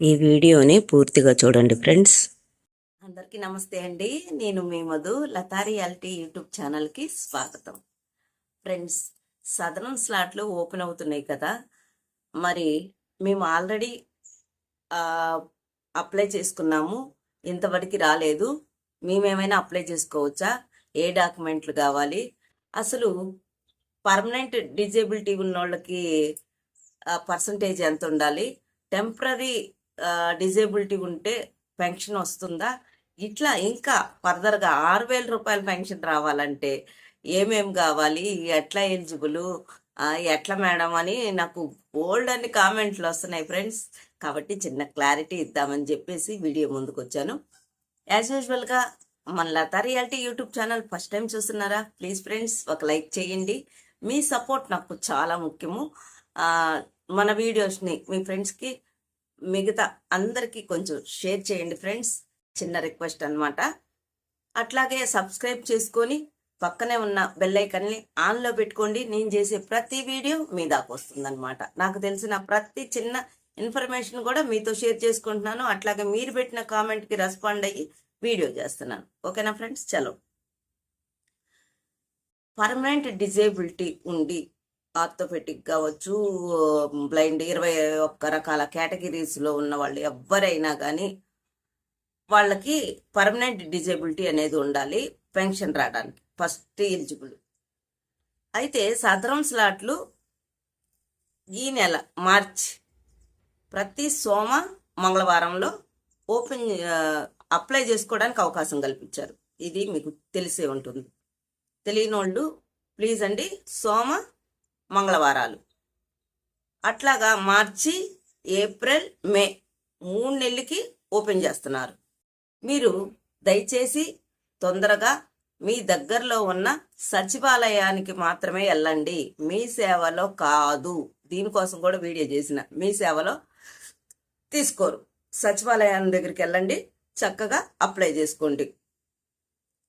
ఈ వీడియోని పూర్తిగా చూడండి ఫ్రెండ్స్. అందరికీ నమస్తే అండి. నేను మీ మధు, లతా రియాలిటీ యూట్యూబ్ ఛానల్కి స్వాగతం. ఫ్రెండ్స్, సదరన్ స్లాట్లు ఓపెన్ అవుతున్నాయి కదా, మరి మేము ఆల్రెడీ అప్లై చేసుకున్నాము, ఇంతవరకు రాలేదు. మేమేమైనా అప్లై చేసుకోవచ్చా? ఏ డాక్యుమెంట్లు కావాలి? అసలు పర్మనెంట్ డిజేబిలిటీ ఉన్న వాళ్ళకి పర్సంటేజ్ ఎంత ఉండాలి? టెంపరీ డిజేబిలిటీ ఉంటే పెన్షన్ వస్తుందా? ఇట్లా ఇంకా ఫర్దర్గా 6,000 రూపాయల పెన్షన్ రావాలంటే ఏమేం కావాలి, ఎట్లా ఎలిజిబుల్, ఎట్లా మేడం అని నాకు ఓల్డ్ అన్ని కామెంట్లు వస్తున్నాయి ఫ్రెండ్స్. కాబట్టి చిన్న క్లారిటీ ఇద్దామని చెప్పేసి వీడియో ముందుకు వచ్చాను. యాజ్ యూజువల్గా మన Latha reality YouTube channel first time చూస్తున్నారా? ప్లీజ్ ఫ్రెండ్స్ ఒక లైక్ చేయండి. మీ సపోర్ట్ నాకు చాలా ముఖ్యము. మన వీడియోస్ని మీ ఫ్రెండ్స్కి, మిగతా అందరికీ కొంచెం షేర్ చేయండి ఫ్రెండ్స్, చిన్న రిక్వెస్ట్ అనమాట. అట్లాగే సబ్స్క్రైబ్ చేసుకొని పక్కనే ఉన్న బెల్ ఐకాన్ని ఆన్లో పెట్టుకోండి. నేను చేసే ప్రతి వీడియో మీ దాకా వస్తుందన్నమాట. నాకు తెలిసిన ప్రతి చిన్న ఇన్ఫర్మేషన్ కూడా మీతో షేర్ చేసుకుంటున్నాను. అట్లాగే మీరు పెట్టిన కామెంట్కి రెస్పాండ్ అయ్యి వీడియో చేస్తున్నాను. ఓకేనా ఫ్రెండ్స్? చలో, పర్మనెంట్ డిజేబిలిటీ ఉండి ఆర్థోపెటిక్ కావచ్చు, బ్లైండ్, 21 రకాల కేటగిరీస్లో ఉన్న వాళ్ళు ఎవరైనా కానీ వాళ్ళకి పర్మనెంట్ డిజేబిలిటీ అనేది ఉండాలి పెన్షన్ రావడానికి. ఫస్ట్ ఎలిజిబుల్ అయితే సదరం స్లాట్లు ఈ నెల మార్చ్ ప్రతి సోమ మంగళవారంలో ఓపెన్ అప్లై చేసుకోవడానికి అవకాశం కల్పించారు. ఇది మీకు తెలిసే ఉంటుంది. తెలియని వాళ్ళు ప్లీజ్ అండి, సోమ మంగళవారాలు అట్లాగా మార్చి, ఏప్రిల్, మే 3 నెలలకి ఓపెన్ చేస్తున్నారు. మీరు దయచేసి తొందరగా మీ దగ్గరలో ఉన్న సచివాలయానికి మాత్రమే వెళ్ళండి, మీ సేవలో కాదు. దీనికోసం కూడా వీడియో చేసిన, మీ సేవలో తీసుకోరు. సచివాలయం దగ్గరికి వెళ్ళండి, చక్కగా అప్లై చేసుకోండి.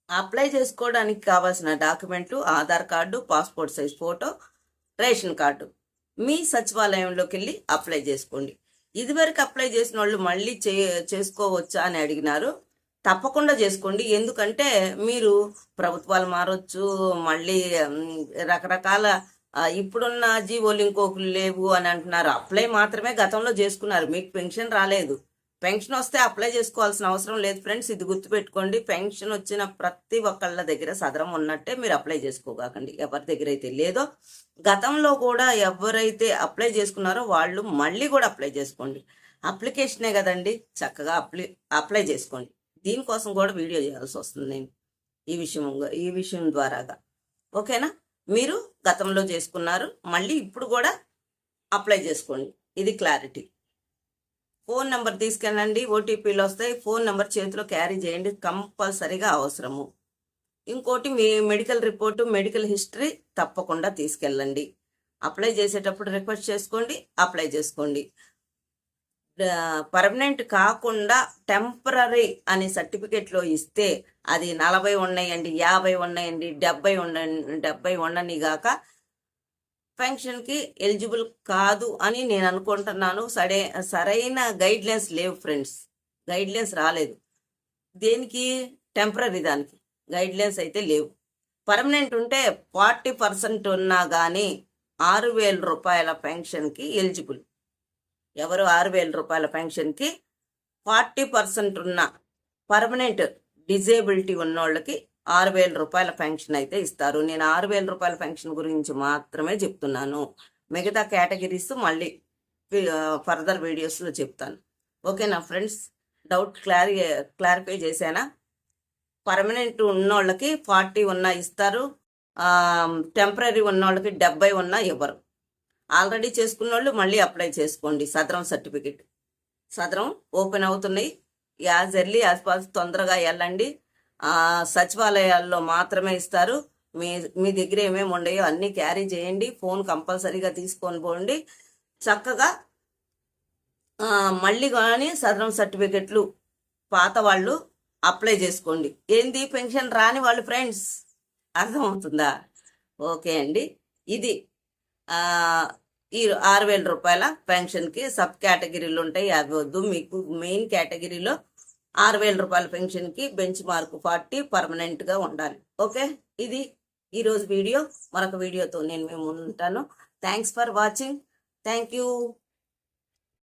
అప్లై చేసుకోవడానికి కావాల్సిన డాక్యుమెంట్లు Aadhaar card, passport size photo, ration card. మీ సచివాలయంలోకి వెళ్ళి అప్లై చేసుకోండి. ఇదివరకు అప్లై చేసిన వాళ్ళు మళ్ళీ చేసుకోవచ్చా అని అడిగినారు. తప్పకుండా చేసుకోండి. ఎందుకంటే మీరు ప్రభుత్వాలు మారొచ్చు, మళ్ళీ రకరకాల ఇప్పుడున్న జీవోలు ఇంకొకరు లేవు అని అంటున్నారు. అప్లై మాత్రమే గతంలో చేసుకున్నారు, మీకు పెన్షన్ రాలేదు. పెన్షన్ వస్తే అప్లై చేసుకోవాల్సిన అవసరం లేదు ఫ్రెండ్స్, ఇది గుర్తుపెట్టుకోండి. పెన్షన్ వచ్చిన ప్రతి ఒక్కళ్ళ దగ్గర సదరం ఉన్నట్టే మీరు అప్లై చేసుకోకండి. ఎవరి దగ్గర అయితే లేదో, గతంలో కూడా ఎవరైతే అప్లై చేసుకున్నారో వాళ్ళు మళ్ళీ కూడా అప్లై చేసుకోండి. అప్లికేషనే కదండి, చక్కగా అప్లై చేసుకోండి. దీనికోసం కూడా వీడియో చేయాల్సి వస్తుంది నేను ఈ విషయం ద్వారాగా. ఓకేనా? మీరు గతంలో చేసుకున్నారు, మళ్ళీ ఇప్పుడు కూడా అప్లై చేసుకోండి. ఇది క్లారిటీ. ఫోన్ నెంబర్ తీసుకెళ్ళండి, ఓటీపీలు వస్తాయి. ఫోన్ నెంబర్ చేతిలో క్యారీ చేయండి, కంపల్సరీగా అవసరము. ఇంకోటి, మీ మెడికల్ రిపోర్టు, మెడికల్ హిస్టరీ తప్పకుండా తీసుకెళ్ళండి. అప్లై చేసేటప్పుడు రిక్వెస్ట్ చేసుకోండి, అప్లై చేసుకోండి. పర్మనెంట్ కాకుండా టెంపరీ అనే సర్టిఫికేట్లో ఇస్తే అది 40 ఉన్నాయండి, 50 ఉన్నాయండి, 70 ఉండని గాక పెన్షన్కి ఎలిజిబుల్ కాదు అని నేను అనుకుంటున్నాను. సరైన గైడ్లైన్స్ లేవు ఫ్రెండ్స్, గైడ్లైన్స్ రాలేదు. దేనికి? టెంపరీ దానికి గైడ్లైన్స్ అయితే లేవు. పర్మనెంట్ ఉంటే 40% ఉన్నా కానీ 6,000 రూపాయల పెన్షన్కి ఎలిజిబుల్. ఎవరు? 6,000 రూపాయల పెన్షన్కి 40% ఉన్న పర్మనెంట్ డిజేబిలిటీ ఉన్నోళ్ళకి 6,000 రూపాయల పెన్షన్ అయితే ఇస్తారు. నేను 6,000 రూపాయల పెన్షన్ గురించి మాత్రమే చెప్తున్నాను. మిగతా కేటగిరీస్ మళ్ళీ ఫర్దర్ వీడియోస్లో చెప్తాను. ఓకేనా ఫ్రెండ్స్? డౌట్ క్లారిఫై చేశానా? పర్మనెంట్ ఉన్నోళ్ళకి 40 ఉన్నా ఇస్తారు, టెంపరీ ఉన్నోళ్ళకి 70 ఉన్నా ఇవ్వరు. ఆల్రెడీ చేసుకున్న వాళ్ళు మళ్ళీ అప్లై చేసుకోండి. సదరం సర్టిఫికెట్, సదరం ఓపెన్ అవుతున్నాయి. యాజ్ ఎర్లీ యాజ్ పాసిబుల్ తొందరగా వెళ్ళండి. సచివాలయాల్లో మాత్రమే ఇస్తారు. మీ దగ్గర ఏమేమి ఉండయో అన్నీ క్యారీ చేయండి. ఫోన్ కంపల్సరీగా తీసుకొని పోండి. చక్కగా మళ్ళీ కానీ సదరం సర్టిఫికెట్లు పాత వాళ్ళు అప్లై చేసుకోండి. ఏంది? పెన్షన్ రాని వాళ్ళు ఫ్రెండ్స్, అర్థమవుతుందా? ఓకే అండి. ఇది ఈ 6,000 రూపాయల పెన్షన్కి సబ్ కేటగిరీలు ఉంటాయి, అవి వద్దు. మీకు మెయిన్ కేటగిరీలో 6,000 రూపాయల పెన్షన్కి బెంచ్ మార్క్ 40 పర్మనెంట్గా ఉండాలి. ఓకే, ఇది ఈరోజు వీడియో. మరొక వీడియోతో నేను మేము ఉంటాను. Thanks for watching. Thank you.